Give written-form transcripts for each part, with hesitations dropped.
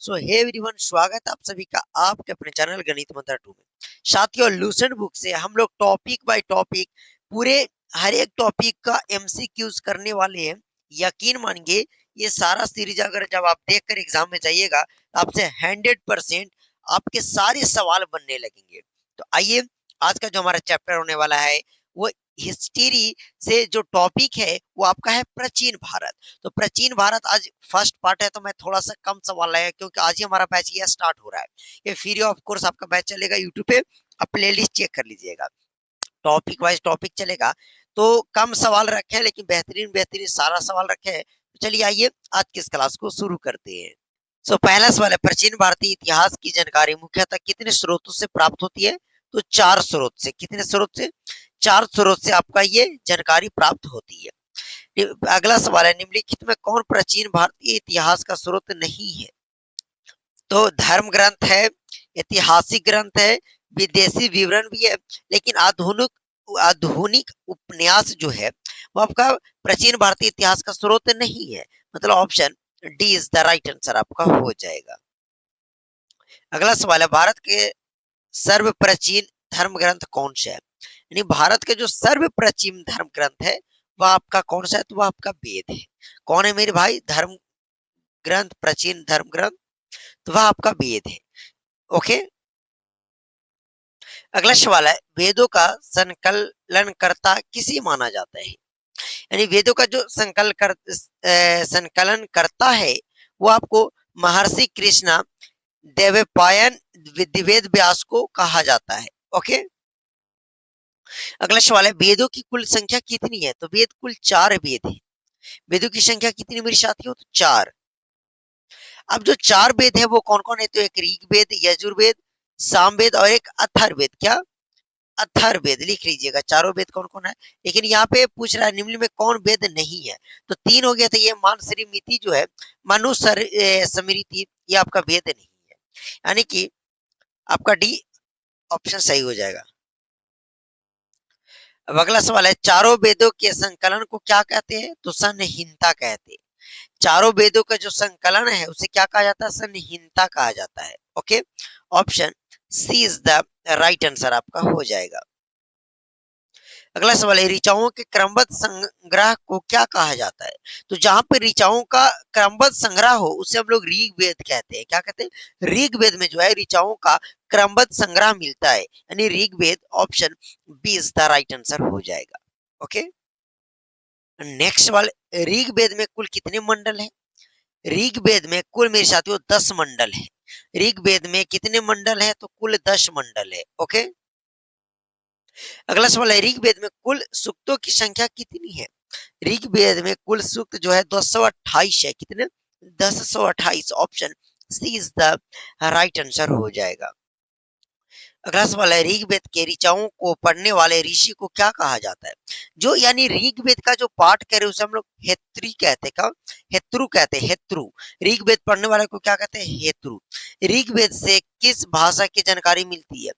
सो hey everyone, स्वागत है आप सभी का आपके अपने चैनल गणित मंत्र 2 में। साथियों, लूसेंट बुक से हम लोग टॉपिक बाय टॉपिक पूरे हर एक टॉपिक का एमसीक्यूज करने वाले हैं। यकीन मानिए, ये सारा सीरीज अगर जब आप देखकर एग्जाम में जाइएगा तो आपसे 100% आपके सारे सवाल बनने लगेंगे। तो आइए, आज का जो हमारा चैप्टर होने वाला है वो हिस्ट्री से जो टॉपिक है वो आपका है प्राचीन भारत। तो प्राचीन भारत आज फर्स्ट पार्ट है, तो मैं थोड़ा सा कम सवाल लाया क्योंकि आज ही हमारा बैच ये स्टार्ट हो रहा है। ये फ्री ऑफ कोर्स आपका बैच चलेगा यूट्यूब पे, आप प्लेलिस्ट चेक कर लीजिएगा। टॉपिक वाइज टॉपिक चलेगा, तो कम सवाल रखे हैं लेकिन बेहतरीन बेहतरीन सारा सवाल रखे हैं। तो चलिए आइए आज की इस क्लास को शुरू करते हैं। पहला सवाल है, प्राचीन भारतीय इतिहास की जानकारी मुख्यतः कितने स्रोतों से प्राप्त होती है? तो 4 स्रोत से। कितने स्रोत से? 4 स्रोत से आपका ये जानकारी प्राप्त होती है। अगला सवाल है, निम्नलिखित में कौन प्राचीन भारतीय इतिहास का स्रोत नहीं है? तो धर्म ग्रंथ है, ऐतिहासिक ग्रंथ है, विदेशी विवरण भी है, लेकिन आधुनिक आधुनिक उपन्यास जो है वो आपका प्राचीन भारतीय इतिहास का स्रोत नहीं है। मतलब option D is the right answer आपका हो जाएगा। अगला सवाल है, भारत के सर्व प्राचीन धर्म ग्रंथ कौन सा है? यानी भारत के जो सर्व प्राचीन धर्म ग्रंथ है वह आपका कौन सा है? तो वह आपका वेद है। कौन है मेरे भाई? धर्म ग्रंथ, प्राचीन धर्म ग्रंथ, तो वह आपका वेद है। ओके। अगला सवाल है, वेदों का संकलन करता किसे माना जाता है? यानी वेदों का जो संकलन करता है वो आपको महर्षि कृष्णा देवपायन वेद व्यास को कहा जाता है। ओके। अगला सवाल है, वेदों की कुल संख्या कितनी है? तो वेद कुल 4 वेद है। वेदों की संख्या कितनी मेरे साथियों? तो 4। अब जो 4 वेद है वो कौन कौन है? तो एक ऋग्वेद, यजुर्वेद, सामवेद और एक अथर्ववेद। क्या? अथर्ववेद लिख लीजिएगा। चारों वेद कौन कौन है, लेकिन यहाँ पे पूछ रहा है निम्न में कौन वेद नहीं है। तो 3 हो गया था, ये मानसरीमिति जो है, मनुस्मृति, ये आपका वेद नहीं है। यानी कि आपका डी ऑप्शन सही हो जाएगा। अब अगला सवाल है, चारों वेदों के संकलन को क्या कहते हैं? तो संहिता कहते हैं। चारों वेदों का जो संकलन है उसे क्या कहा जाता है? संहिता कहा जाता है। Okay. Option C is the right answer आपका हो जाएगा। अगला सवाल है, ऋचाओं के क्रमबद्ध संग्रह को क्या कहा जाता है? तो जहां पर ऋचाओं का क्रमबद्ध संग्रह हो उसे हम लोग ऋग्वेद कहते हैं। क्या कहते हैं? ऋग्वेद में जो है ऋचाओं का क्रमबद्ध संग्रह मिलता है, यानी Rigveda. Option B is the right answer हो जाएगा। ओके। नेक्स्ट सवाल, ऋग्वेद में कुल कितने मंडल है? ऋग्वेद में कुल मेरे साथियों 10 मंडल है। ऋग्वेद में कितने मंडल है? तो कुल 10 मंडल है। ओके। अगला सवाल है, ऋग्वेद में कुल सूक्तों की संख्या कितनी है? ऋग्वेद में कुल सूक्त जो है 228 है। कितने? 1028। Option C is the right answer हो जाएगा। अगला सवाल है, ऋग्वेद के ऋचाओं को पढ़ने वाले ऋषि को क्या कहा जाता है? जो यानी ऋग्वेद का जो पाठ करे उसे हम लोग हेत्री कहते हैं। क्या? हेत्रु कहते हैं। हेत्रु। ऋग्वेद पढ़ने वाले को क्या कहते हैं? हेत्रु। ऋग्वेद से किस भाषा की जानकारी मिलती है?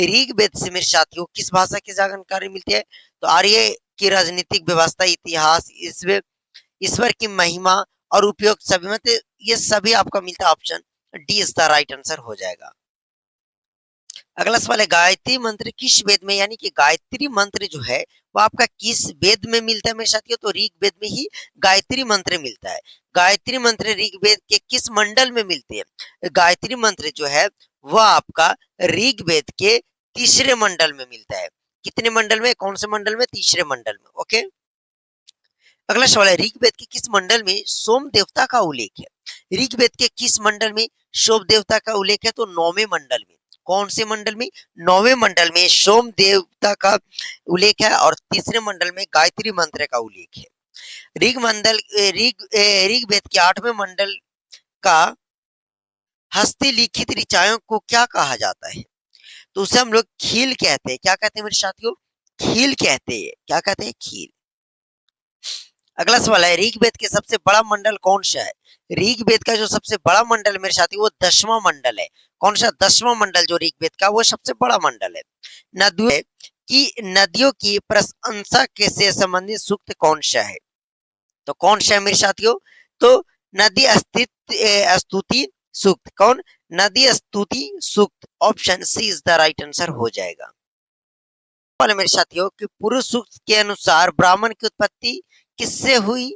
ऋग्वेद से मेरे साथियों किस भाषा की जानकारी मिलती है? तो आर्य की राजनीतिक व्यवस्था, इतिहास, ईश्वर की महिमा और उपयोग, सभी मतलब ये सभी आपका मिलता है। Option D is the right answer हो जाएगा। अगला सवाल है, गायत्री मंत्र किस वेद में, यानी कि गायत्री मंत्र जो है वो आपका किस वेद में मिलता है मेरे साथियों? तो ऋग्वेद में ही गायत्री मंत्र मिलता है। गायत्री मंत्र ऋग्वेद के किस मंडल में मिलते हैं? गायत्री मंत्र जो है वह आपका ऋग्वेद के तीसरे मंडल में मिलता है। कितने मंडल में? कौन से मंडल में? तीसरे मंडल में। ओके। अगला सवाल है, ऋग्वेद के किस मंडल में सोम देवता का उल्लेख है? ऋग्वेद के किस मंडल में सोम देवता का उल्लेख है? तो 9वें मंडल में। कौन से मंडल में? 9वें मंडल में सोम देवता का उल्लेख है, और तीसरे मंडल में गायत्री मंत्र का उल्लेख है। ऋग्वेद के 8वें मंडल का हस्तलिखित ऋचाओं को क्या कहा जाता है? तो उसे हम लोग खील कहते हैं। क्या कहते हैं मेरे साथियों? खील कहते हैं। क्या कहते हैं? खील। अगला सवाल है, ऋग्वेद के सबसे बड़ा मंडल कौन सा है? ऋग्वेद का जो सबसे बड़ा मंडल मेरे साथी वो 10वां मंडल है। कौन सा? 10वां मंडल जो ऋग्वेद का वो सबसे बड़ा मंडल है। नदियों की प्रशंसा से संबंधित सूक्त कौन सा है? तो कौन सा है मेरे साथियों? तो नदी स्तुति, सूक्त। कौन? नदी स्तुति सूक्त। Option C is the right answer हो जाएगा। वाले मेरे साथियों कि पुरुष सूक्त के अनुसार ब्राह्मण की उत्पत्ति किससे हुई?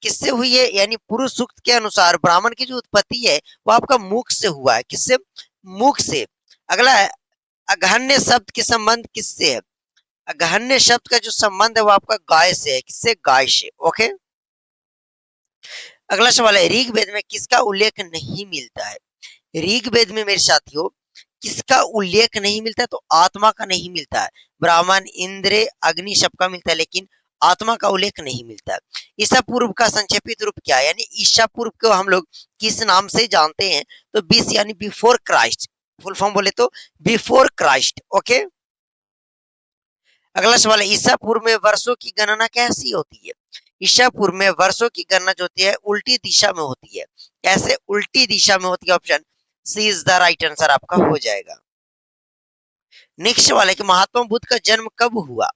किससे हुई है? यानी पुरुष सूक्त के अनुसार ब्राह्मण की जो उत्पत्ति है वो आपका मुख से हुआ है। किससे? मुख से। अगला है अगहन्य शब्द के संबंध किससे है? अगहन्य शब्द का जो संबंध है वो आपका गाय से है। किससे? गाय से। ओके। अगला सवाल है ऋग्वेद में किसका उल्लेख नहीं मिलता है? ऋग्वेद में मेरे साथियों किसका उल्लेख नहीं मिलता है? तो आत्मा का नहीं मिलता है। ब्राह्मण, इंद्र, अग्नि सबका मिलता है लेकिन आत्मा का उल्लेख नहीं मिलता है। ईसा पूर्व का संक्षेपित रूप क्या है? यानी ईसा पूर्व को हम लोग किस नाम से जानते हैं? तो बीस यानी बिफोर क्राइस्ट। फुल फॉर्म बोले तो बिफोर क्राइस्ट। ओके। अगला सवाल है ईसा पूर्व में वर्षों की गणना कैसी होती है? ईसा पूर्व में वर्षों की गणना जो होती है उल्टी दिशा में होती है। कैसे उल्टी दिशा में होती है? Option C is the right answer आपका हो जाएगा। नेक्स्ट सवाल है कि महात्मा बुद्ध का जन्म कब हुआ?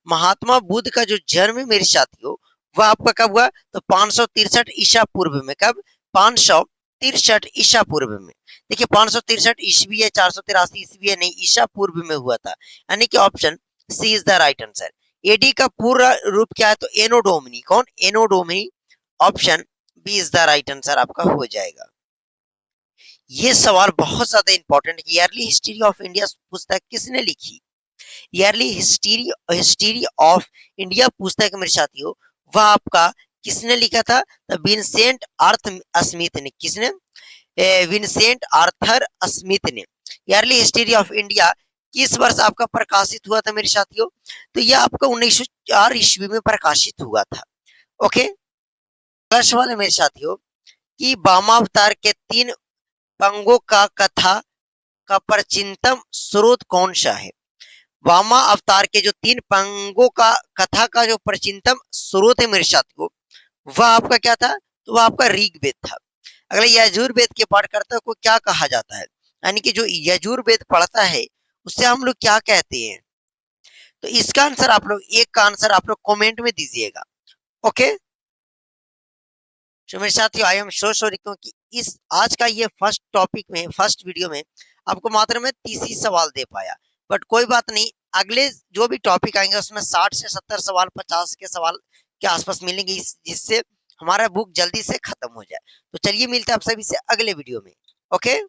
महात्मा बुद्ध का जो जन्म है मेरे साथियों वह आपका कब हुआ? तो 563 ईसा पूर्व में। कब? 563 ईसा पूर्व में। देखिए 563 ईस्वी है, 483 ईस्वी है, नहीं ईसा पूर्व में हुआ था। यानी कि option C is the right answer. AD का पूरा रूप क्या है? तो एनो डोमिनी। कौन? Anno domini. Option B is the right answer आपका हो जाएगा। ये सवाल बहुत ज्यादा इंपॉर्टेंट है। ईयरली हिस्ट्री ऑफ इंडिया पुस्तक किसने लिखी? Yearly history history of India पुस्तक मेरे साथियों वह आपका किसने लिखा था? तो विंसेंट आर्थ स्मिथ ने। किसने? विंसेंट आर्थर स्मिथ ने। ईयरली हिस्ट्री ऑफ इंडिया किस वर्ष आपका प्रकाशित हुआ था मेरे साथियों? तो यह आपका 1904 ईस्वी में प्रकाशित हुआ था। ओके। अगला सवाल है मेरे साथियों कि वामावतार के 3 पंगों का कथा का प्राचीनतम स्रोत कौन सा है? वामा अवतार के जो 3 पंगों का कथा का जो प्राचीनतम स्रोत है मेरे साथियों वह आपका क्या था? तो वह आपका ऋग्वेद था। अगला यजुर्वेद के पाठकर्ता को क्या कहा जाता है? यानी कि जो यजुर्वेद पढ़ता है उससे हम लोग क्या कहते हैं? तो इसका आंसर आप लोग एक का आंसर आप लोग कमेंट में दीजिएगा। ओके। तो मेरे साथियों आई एम सो सॉरी क्योंकि इस आज का ये फर्स्ट टॉपिक में फर्स्ट वीडियो में आपको मात्र मैं 30 ही सवाल दे पाया। बट कोई बात नहीं, अगले जो भी टॉपिक आएंगे उसमें 60 से 70 सवाल 50 के सवाल के आसपास मिलेंगे जिससे हमारा बुक जल्दी से खत्म हो जाए। तो चलिए मिलते हैं आप सभी से अगले वीडियो में। ओके।